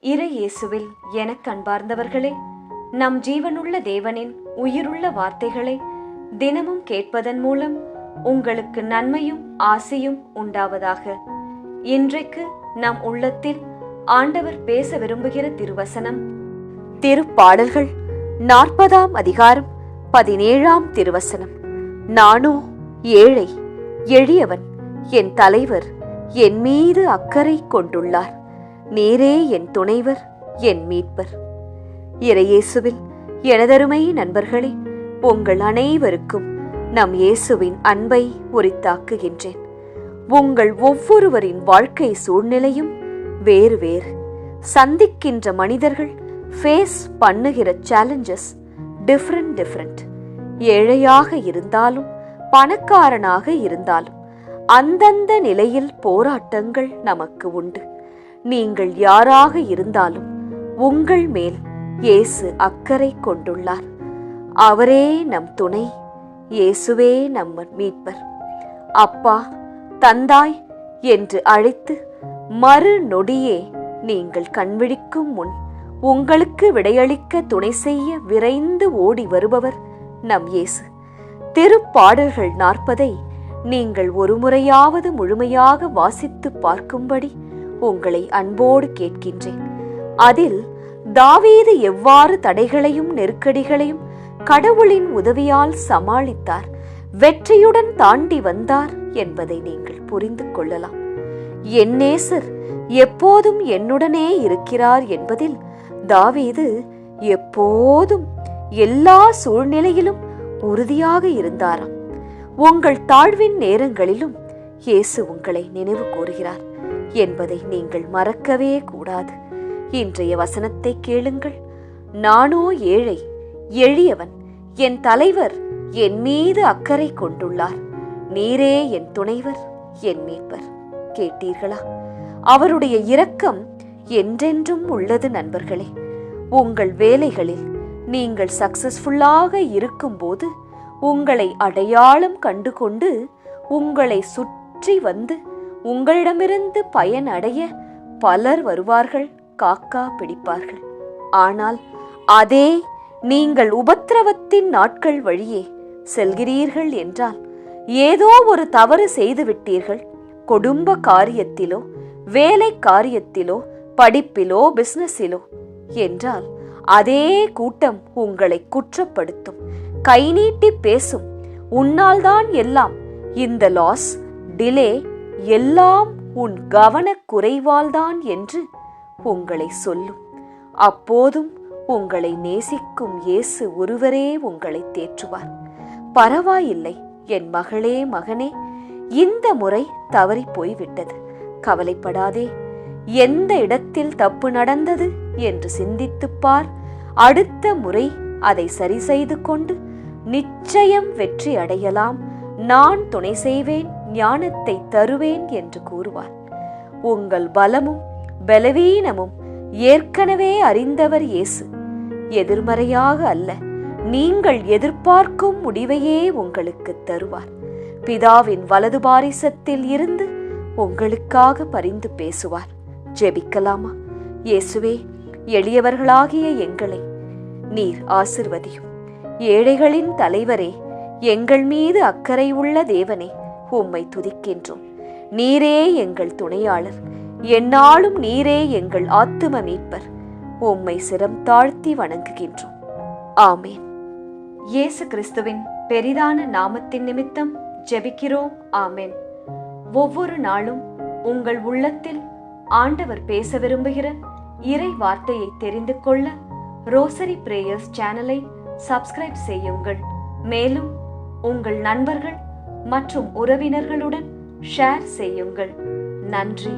இறை இயேசுவில் எனக் அன்பார்ந்தவர்களே, நம் ஜீவனுள்ள தேவனின் உயிருள்ள வார்த்தைகளை தினமும் கேட்பதன் மூலம் உங்களுக்கு நன்மையும் ஆசையும் உண்டாவதாக. இன்றைக்கு நம் உள்ளத்தில் ஆண்டவர் பேச விரும்புகிற திருவசனம் திருப்பாடல்கள் 40ஆம் அதிகாரம் 17ஆம் திருவசனம். நானோ ஏழை எளியவன், என் தலைவர் என் மீது அக்கறை கொண்டுள்ளார். நீரே என் துணைவர், என் மீட்பர். இறையேசுவில் எனதருமை நண்பர்களே, உங்கள் அனைவருக்கும் நம் இயேசுவின் அன்பை உரித்தாக்குகின்றேன். உங்கள் ஒவ்வொருவரின் வாழ்க்கை சூழ்நிலையும் வேறு வேறு. சந்திக்கின்ற மனிதர்கள் ஃபேஸ் பண்ணுகிற சேலஞ்சஸ் டிஃப்ரெண்ட். ஏழையாக இருந்தாலும் பணக்காரனாக இருந்தாலும் அந்தந்த நிலையில் போராட்டங்கள் நமக்கு உண்டு. நீங்கள் யாராக இருந்தாலும் உங்கள் மேல் இயேசு அக்கறை கொண்டுள்ளார். அவரே நம் துணை, இயேசுவே நம் மீட்பர். அப்பா, தந்தாய் என்று அழைத்து மறு நொடியே நீங்கள் கண்விழிக்கும் முன் உங்களுக்கு விடையளிக்க துணை செய்ய விரைந்து ஓடி வருபவர் நம் இயேசு. திருப்பாடல்கள் 40ஐ நீங்கள் ஒரு முறையாவது முழுமையாக வாசித்து பார்க்கும்படி உங்களை அன்போடு கேட்கின்றேன். அதில் தாவீது எவ்வாறு தடைகளையும் நெருக்கடிகளையும் கடவுளின் உதவியால் சமாளித்தார், வெற்றியுடன் தாண்டி வந்தார் என்பதை நீங்கள் புரிந்து கொள்ளலாம். என் நேசர் எப்போதும் என்னுடனே இருக்கிறார் என்பதில் தாவீது எப்போதும் எல்லா சூழ்நிலையிலும் உறுதியாக இருந்தாராம். உங்கள் தாழ்வின் நேரங்களிலும் இயேசு உங்களை நினைவு கூறுகிறார் என்பதை நீங்கள் மறக்கவே கூடாது. இன்றைய வசனத்தை கேளுங்கள். நானோ ஏழை எளியவன், என் தலைவர் என் மீது அக்கறை கொண்டுள்ளார். நீரே என் துணைவர், என் மீட்பர். கேட்டீர்களா? அவருடைய இரக்கம் என்றென்றும் உள்ளது. நண்பர்களே, உங்கள் வேலைகளில் நீங்கள் சக்சஸ்ஃபுல்லாக இருக்கும்போது உங்களை அடையாளம் கண்டு கொண்டு உங்களை சுற்றி வந்து உங்களிடமிருந்து பயனடைய பலர் வருவார்கள், காக்கா பிடிப்பார்கள். ஆனால் அதே நீங்கள் உபத்திரவத்தின் நாட்கள் வழியே செல்கிறீர்கள் என்றால், ஏதோ ஒரு தவறு செய்து விட்டீர்கள், குடும்ப காரியத்திலோ வேலை காரியத்திலோ படிப்பிலோ பிசினஸிலோ என்றால், அதே கூட்டம் உங்களை குற்றப்படுத்தும், கை நீட்டி பேசும். உன்னால்தான் எல்லாம், இந்த லாஸ் டிலே எல்லாம் உன் கவனக் குறைவால்தான் என்று உங்களை சொல்லும். அப்போதும் உங்களை நேசிக்கும் இயேசு ஒருவரே உங்களை தேற்றுவார். பரவாயில்லை என் மகளே, மகனே, இந்த முறை தவறி போய்விட்டது, கவலைப்படாதே. எந்த இடத்தில் தப்பு நடந்தது என்று சிந்தித்துப்பார். அடுத்த முறை அதை சரி செய்து கொண்டு நிச்சயம் வெற்றி அடையலாம். நான் துணை செய்வேன், ஞானத்தை தருவேன் என்று கூறுவார். உங்கள் பலமும் பலவீனமும் ஏற்கனவே அறிந்தவர் இயேசு. எதிர்மறையாக அல்ல, நீங்கள் எதிர்பார்க்கும் முடிவையே உங்களுக்கு தருவார். பிதாவின் வலது பாரிசத்தில் இருந்து உங்களுக்காக பரிந்து பேசுவார். ஜெபிக்கலாமா? இயேசுவே, எளியவர்களாகிய எங்களை நீர் ஆசிர்வதியும். ஏழைகளின் தலைவரே, எங்கள் மீது அக்கறை உள்ள தேவனே, உம்மை துதிக்கின்றோம். நீரே எங்கள் துணையாளர், எந்நாளும் நீரே எங்கள் ஆத்தும மீட்பர். உம்மை சிரம் தாழ்த்தி வணங்குகின்றோம். ஆமேன். இயேசு கிறிஸ்துவின் பெரிதான நாமத்தின் நிமித்தம் ஜெபிக்கிறோம். ஆமேன். ஒவ்வொரு நாளும் உங்கள் உள்ளத்தில் ஆண்டவர் பேச விரும்புகிற இறை வார்த்தையை தெரிந்து கொள்ள ரோசரி பிரேயர்ஸ் சேனலை சப்ஸ்கிரைப் செய்யுங்கள். மேலும் உங்கள் நண்பர்கள் மற்றும் உறவினர்களுடன் ஷேர் செய்யுங்கள். நன்றி.